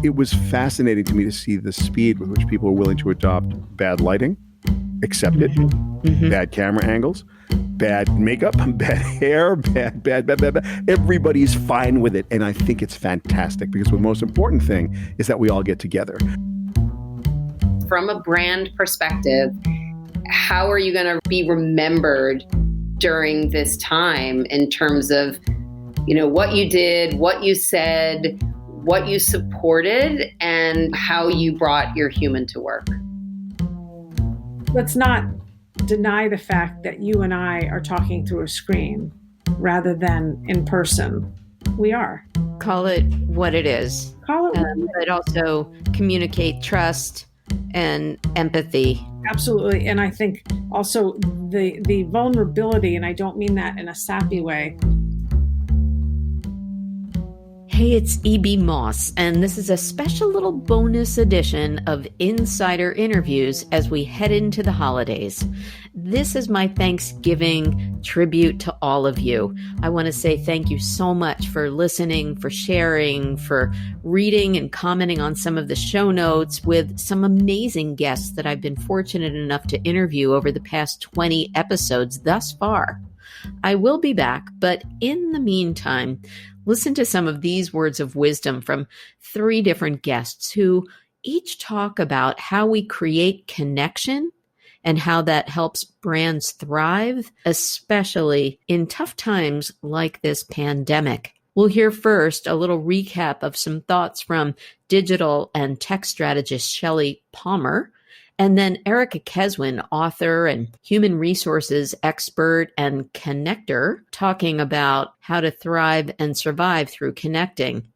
it was fascinating to me to see the speed with which people are willing to adopt bad lighting, accept it, bad camera angles, bad makeup, bad hair, bad. Everybody's fine with it. And I think it's fantastic because the most important thing is that we all get together. From a brand perspective, how are you going to be remembered during this time in terms of, what you did, what you said, what you supported, and how you brought your human to work? Let's not deny the fact that you and I are talking through a screen rather than in person. We are. Call it what it is. Call it but also communicate trust and empathy. Absolutely. And I think also the vulnerability, and I don't mean that in a sappy way. Hey, it's E.B. Moss, and this is a special little bonus edition of Insider Interviews as we head into the holidays. This is my Thanksgiving tribute to all of you. I want to say thank you so much for listening, for sharing, for reading and commenting on some of the show notes with some amazing guests that I've been fortunate enough to interview over the past 20 episodes thus far. I will be back, but in the meantime, listen to some of these words of wisdom from 3 different guests who each talk about how we create connection and how that helps brands thrive, especially in tough times like this pandemic. We'll hear first a little recap of some thoughts from digital and tech strategist Shelly Palmer, and then Erica Keswin, author and human resources expert and connector, talking about how to thrive and survive through connecting.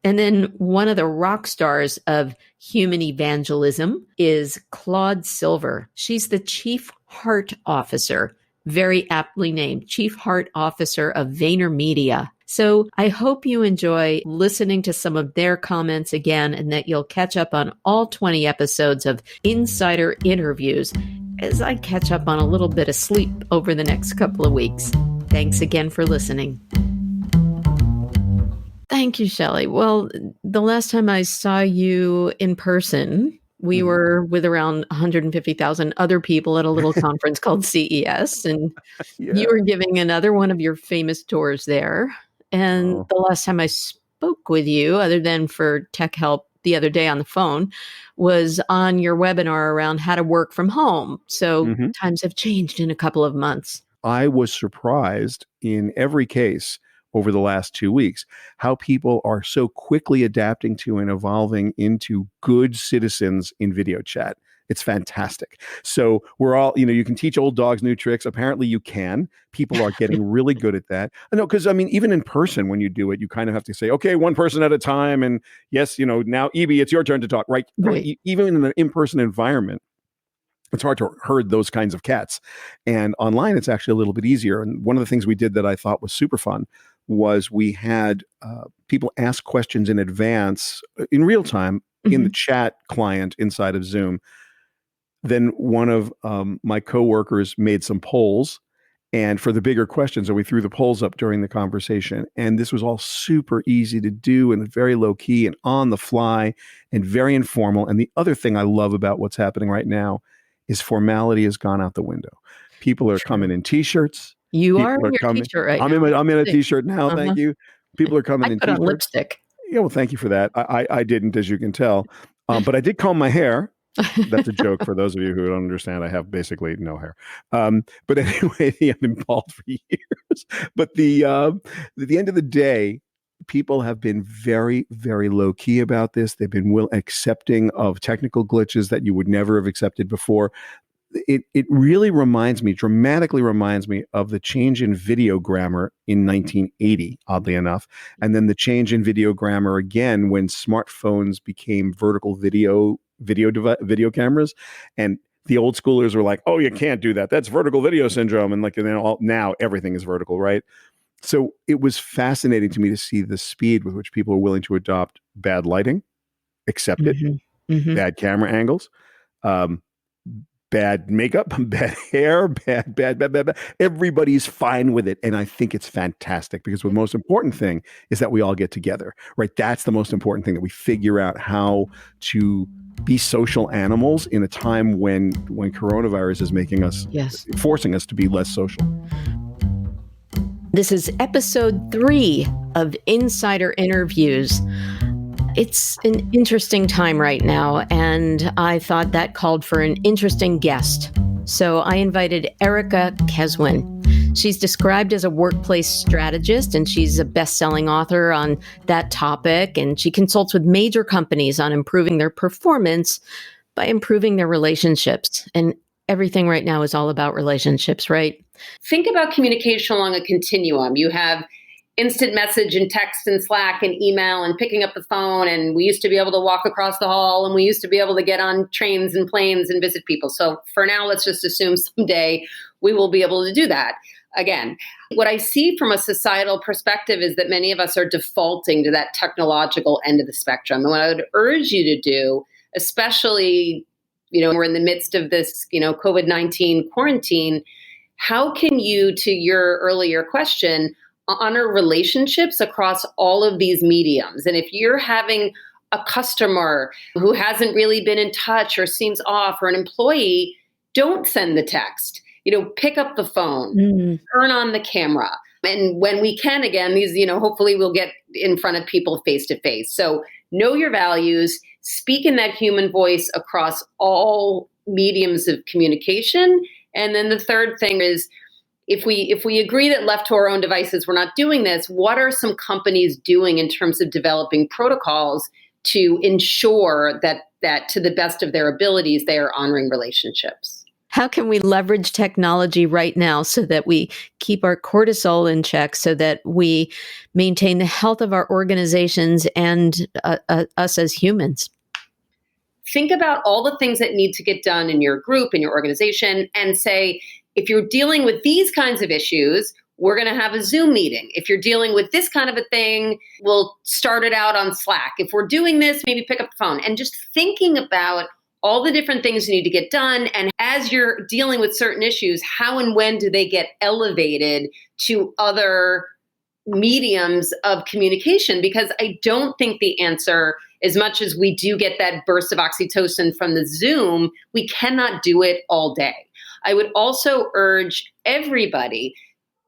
And then one of the rock stars of human evangelism is Claude Silver. She's the Chief Heart Officer, very aptly named Chief Heart Officer of VaynerMedia. So I hope you enjoy listening to some of their comments again and that you'll catch up on all 20 episodes of Insider Interviews as I catch up on a little bit of sleep over the next couple of weeks. Thanks again for listening. Thank you, Shelly. Well, the last time I saw you in person, we were with around 150,000 other people at a little conference called CES, and you were giving another one of your famous tours there. And the last time I spoke with you, other than for tech help the other day on the phone, was on your webinar around how to work from home. So times have changed in a couple of months. I was surprised in every case over the last 2 weeks, how people are so quickly adapting to and evolving into good citizens in video chat. It's fantastic. So we're all, you can teach old dogs new tricks. Apparently you can. People are getting really good at that. I know, because even in person, when you do it, you kind of have to say, okay, one person at a time. And yes, now, E.B., it's your turn to talk, right? Even in an in-person environment, it's hard to herd those kinds of cats. And online, it's actually a little bit easier. And one of the things we did that I thought was super fun was we had people ask questions in advance in real time in the chat client inside of Zoom. Then one of my coworkers made some polls, and for the bigger questions, we threw the polls up during the conversation. And this was all super easy to do and very low key and on the fly and very informal. And the other thing I love about what's happening right now is formality has gone out the window. People are coming in t-shirts. You are in your t-shirt right now. I'm in a t-shirt now. Thank you. People are coming in t-shirts. I put on lipstick. Yeah, well, thank you for that. I didn't, as you can tell. But I did comb my hair. That's a joke for those of you who don't understand. I have basically no hair. But anyway, I've been bald for years. But at the end of the day, people have been very, very low key about this. They've been accepting of technical glitches that you would never have accepted before. It really dramatically reminds me of the change in video grammar in 1980, oddly enough. And then the change in video grammar again when smartphones became vertical video cameras. And the old schoolers were like, oh, you can't do that. That's vertical video syndrome. And now everything is vertical, right? So it was fascinating to me to see the speed with which people are willing to adopt bad lighting, accept it, bad camera angles, bad makeup, bad hair, bad. Everybody's fine with it. And I think it's fantastic because the most important thing is that we all get together, right? That's the most important thing, that we figure out how to be social animals in a time when coronavirus is making us, forcing us to be less social. This is episode 3 of Insider Interviews. It's an interesting time right now, and I thought that called for an interesting guest. So I invited Erica Keswin. She's described as a workplace strategist, and she's a best-selling author on that topic, and she consults with major companies on improving their performance by improving their relationships. And everything right now is all about relationships, right? Think about communication along a continuum. You have instant message and text and Slack and email and picking up the phone. And we used to be able to walk across the hall, and we used to be able to get on trains and planes and visit people. So for now, let's just assume someday we will be able to do that again. What I see from a societal perspective is that many of us are defaulting to that technological end of the spectrum. And what I would urge you to do, especially, we're in the midst of this, COVID-19 quarantine, how can you, to your earlier question, honor relationships across all of these mediums? And if you're having a customer who hasn't really been in touch or seems off, or an employee, don't send the text. Pick up the phone, turn on the camera. And when we can, again, these, hopefully we'll get in front of people face to face. So know your values, speak in that human voice across all mediums of communication. And then the third thing is, if we agree that left to our own devices, we're not doing this, what are some companies doing in terms of developing protocols to ensure that to the best of their abilities, they are honoring relationships? How can we leverage technology right now so that we keep our cortisol in check, so that we maintain the health of our organizations and us as humans? Think about all the things that need to get done in your group, in your organization, and say, if you're dealing with these kinds of issues, we're going to have a Zoom meeting. If you're dealing with this kind of a thing, we'll start it out on Slack. If we're doing this, maybe pick up the phone. And just thinking about all the different things you need to get done. And as you're dealing with certain issues, how and when do they get elevated to other mediums of communication? Because I don't think the answer, as much as we do get that burst of oxytocin from the Zoom, we cannot do it all day. I would also urge everybody,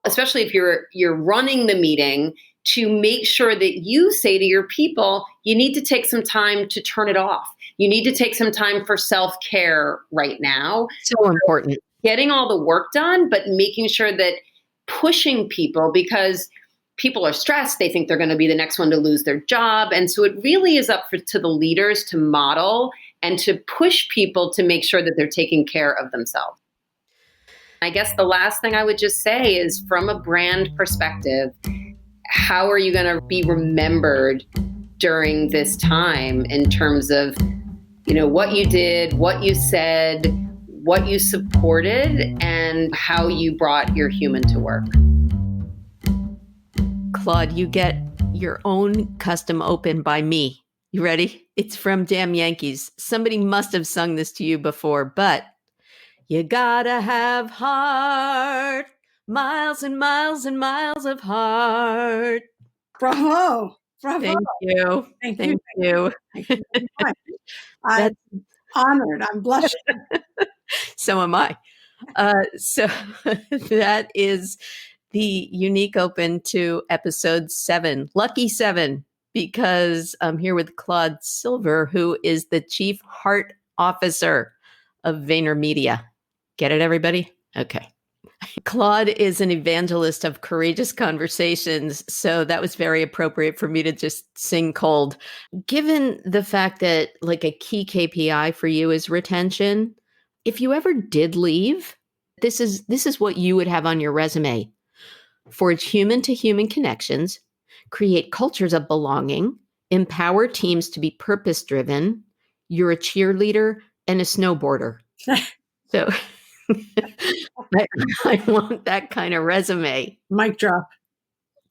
especially if you're running the meeting, to make sure that you say to your people, you need to take some time to turn it off. You need to take some time for self-care right now. So important. Getting all the work done, but making sure that pushing people, because people are stressed. They think they're going to be the next one to lose their job. And so it really is up to the leaders to model and to push people to make sure that they're taking care of themselves. I guess the last thing I would just say is, from a brand perspective, how are you going to be remembered during this time in terms of, what you did, what you said, what you supported, and how you brought your human to work? Claude, you get your own custom open by me. You ready? It's from Damn Yankees. Somebody must have sung this to you before, but you gotta have heart, miles and miles and miles of heart. Bravo. Bravo. Thank you. Thank you. Thank you very much. I'm honored. I'm blushing. So am I. So that is the unique open to episode 7, Lucky 7, because I'm here with Claude Silver, who is the Chief Heart Officer of VaynerMedia. Get it, everybody? Okay. Claude is an evangelist of courageous conversations, so that was very appropriate for me to just sing cold. Given the fact that like a key KPI for you is retention, if you ever did leave, this is what you would have on your resume. Forge human-to-human connections, create cultures of belonging, empower teams to be purpose-driven. You're a cheerleader and a snowboarder. So I want that kind of resume. Mic drop.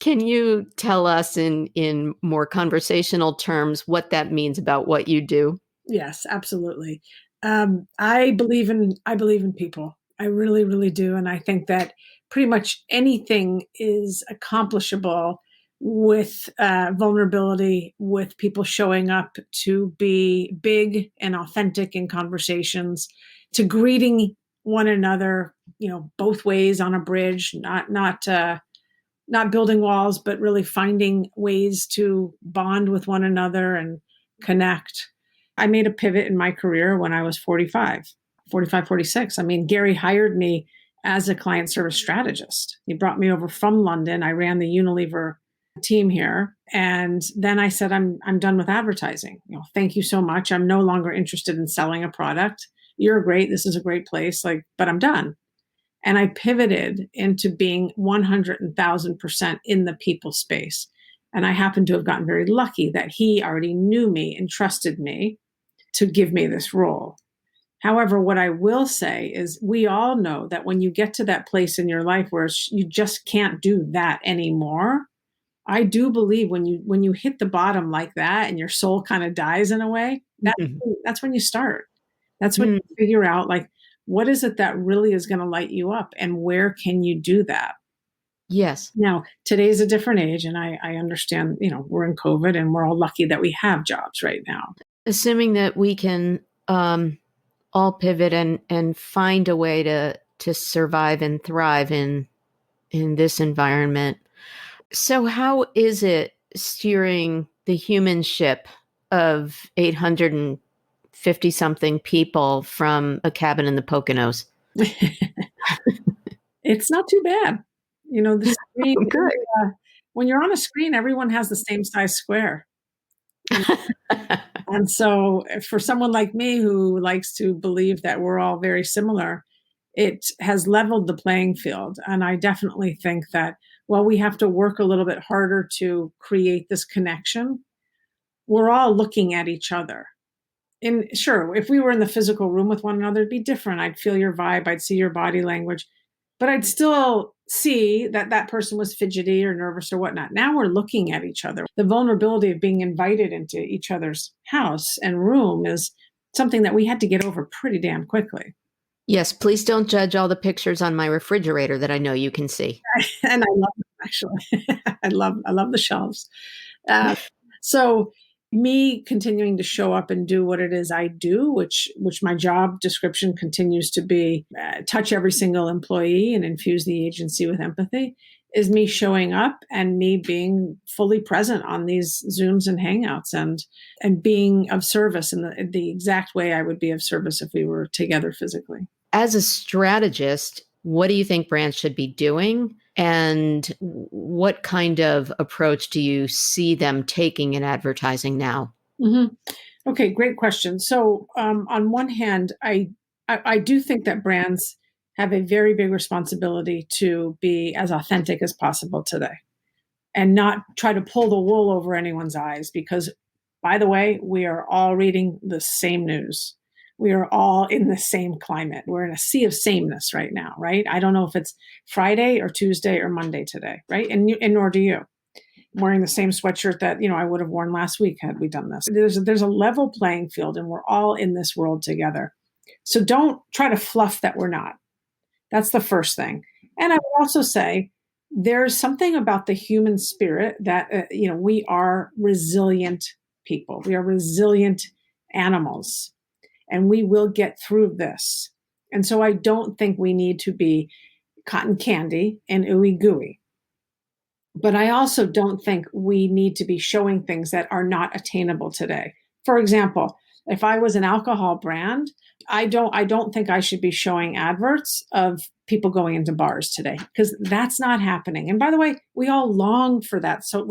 Can you tell us in more conversational terms what that means about what you do? Yes, absolutely. I believe in people. I really, really do. And I think that pretty much anything is accomplishable with vulnerability, with people showing up to be big and authentic in conversations, to greeting one another, both ways on a bridge, not building walls, but really finding ways to bond with one another and connect. I made a pivot in my career when I was 45, 46. I mean, Gary hired me as a client service strategist. He brought me over from London. I ran the Unilever team here. And then I said, I'm done with advertising. Thank you so much. I'm no longer interested in selling a product. You're great. This is a great place. But I'm done. And I pivoted into being 100,000% in the people space. And I happened to have gotten very lucky that he already knew me and trusted me to give me this role. However, what I will say is we all know that when you get to that place in your life where you just can't do that anymore, I do believe when you hit the bottom like that and your soul kind of dies in a way, that's when you start. That's when you figure out what is it that really is going to light you up and where can you do that? Yes. Now, today's a different age and I understand, we're in COVID and we're all lucky that we have jobs right now. Assuming that we can all pivot and find a way to survive and thrive in this environment. So how is it steering the human ship of 850 something people from a cabin in the Poconos? It's not too bad. The screen, when you're on a screen, everyone has the same size square. And so for someone like me who likes to believe that we're all very similar, it has leveled the playing field. And I definitely think that while we have to work a little bit harder to create this connection, we're all looking at each other. And sure, if we were in the physical room with one another, it'd be different. I'd feel your vibe. I'd see your body language. But I'd still see that person was fidgety or nervous or whatnot. Now we're looking at each other. The vulnerability of being invited into each other's house and room is something that we had to get over pretty damn quickly. Yes, please don't judge all the pictures on my refrigerator that I know you can see. And I love them, actually. I love the shelves. So me continuing to show up and do what it is I do, which my job description continues to be touch every single employee and infuse the agency with empathy, is me showing up and me being fully present on these Zooms and Hangouts and being of service in the exact way I would be of service if we were together physically. As a strategist, what do you think brands should be doing? And what kind of approach do you see them taking in advertising now? Mm-hmm. Okay, great question. So on one hand, I do think that brands have a very big responsibility to be as authentic as possible today and not try to pull the wool over anyone's eyes because, by the way, we are all reading the same news. We are all in the same climate. We're in a sea of sameness right now, right? I don't know if it's Friday or Tuesday or Monday today, right? And nor do you. I'm wearing the same sweatshirt that, I would have worn last week had we done this. There's a level playing field and we're all in this world together. So don't try to fluff that we're not. That's the first thing. And I would also say there's something about the human spirit that, we are resilient people. We are resilient animals. And we will get through this. And so I don't think we need to be cotton candy and ooey gooey. But I also don't think we need to be showing things that are not attainable today. For example, if I was an alcohol brand, I don't think I should be showing adverts of people going into bars today because that's not happening. And by the way, we all long for that. So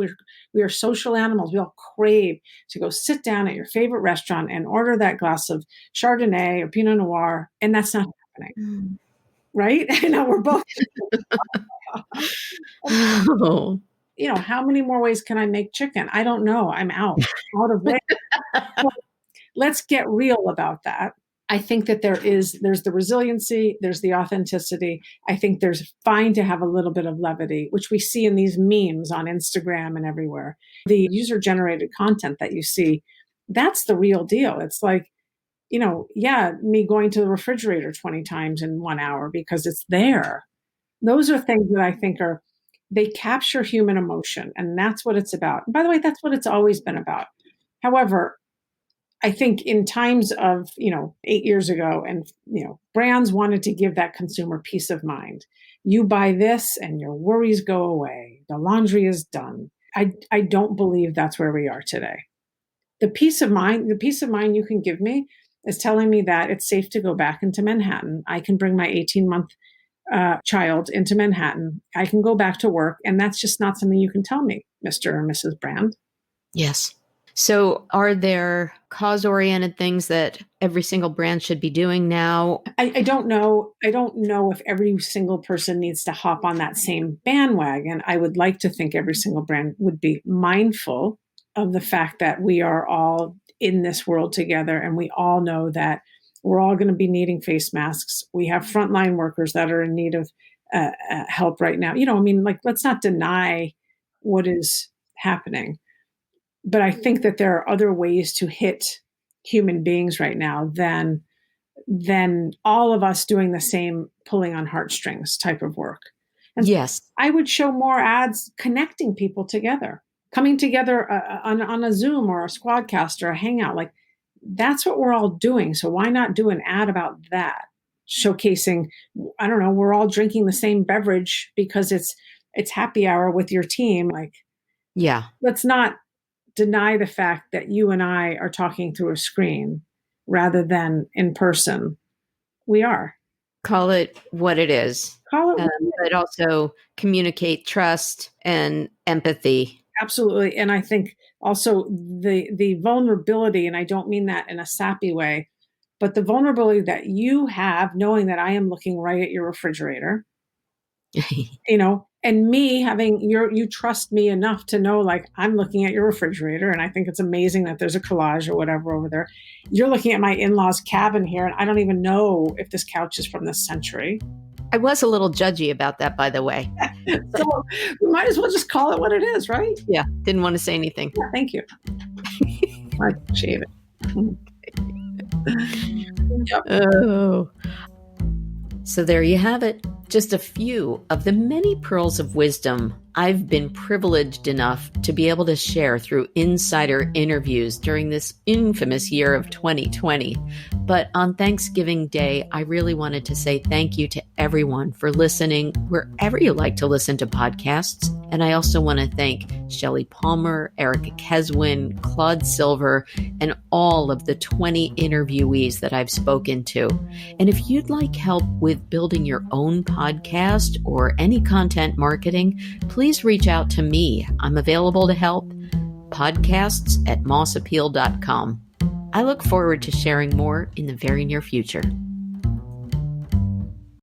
we are social animals. We all crave to go sit down at your favorite restaurant and order that glass of Chardonnay or Pinot Noir. And that's not happening. Right? I know we're both. Oh. How many more ways can I make chicken? I don't know. I'm out of ways. So let's get real about that. I think that there's the resiliency, there's the authenticity. I think there's fine to have a little bit of levity, which we see in these memes on Instagram and everywhere. The user-generated content that you see, that's the real deal. It's like, me going to the refrigerator 20 times in 1 hour because it's there. Those are things that I think they capture human emotion, and that's what it's about. And by the way, that's what it's always been about. However, I think in times of, 8 years ago, and, brands wanted to give that consumer peace of mind. You buy this and your worries go away. The laundry is done. I don't believe that's where we are today. The peace of mind you can give me is telling me that it's safe to go back into Manhattan. I can bring my 18-month child into Manhattan. I can go back to work. And that's just not something you can tell me, Mr. or Mrs. Brand. Yes. So are there cause-oriented things that every single brand should be doing now? I don't know. I don't know if every single person needs to hop on that same bandwagon. I would like to think every single brand would be mindful of the fact that we are all in this world together, and we all know that we're all going to be needing face masks. We have frontline workers that are in need of help right now. Let's not deny what is happening. But I think that there are other ways to hit human beings right now than all of us doing the same pulling on heartstrings type of work. And yes, I would show more ads connecting people together, coming together on a Zoom or a Squadcast or a Hangout. Like, that's what we're all doing. So why not do an ad about that? Showcasing, I don't know, we're all drinking the same beverage because it's happy hour with your team. Like, yeah, let's not deny the fact that you and I are talking through a screen rather than in person. We are. Call it what it is. Call it but also communicate trust and empathy. Absolutely. And I think also the vulnerability, and I don't mean that in a sappy way, but the vulnerability that you have knowing that I am looking right at your refrigerator, and me having you trust me enough to know, like, I'm looking at your refrigerator and I think it's amazing that there's a collage or whatever over there. You're looking at my in-laws' cabin here, and I don't even know if this couch is from this century. I was a little judgy about that, by the way. So we might as well just call it what it is, right? Yeah. Didn't want to say anything. Yeah, thank you. I appreciate it. Yep. Oh. So there you have it. Just a few of the many pearls of wisdom I've been privileged enough to be able to share through insider interviews during this infamous year of 2020. But on Thanksgiving Day, I really wanted to say thank you to everyone for listening wherever you like to listen to podcasts. And I also want to thank Shelly Palmer, Erica Keswin, Claude Silver, and all of the 20 interviewees that I've spoken to. And if you'd like help with building your own podcast or any content marketing, please reach out to me. I'm available to help. Podcasts@mossappeal.com. I look forward to sharing more in the very near future.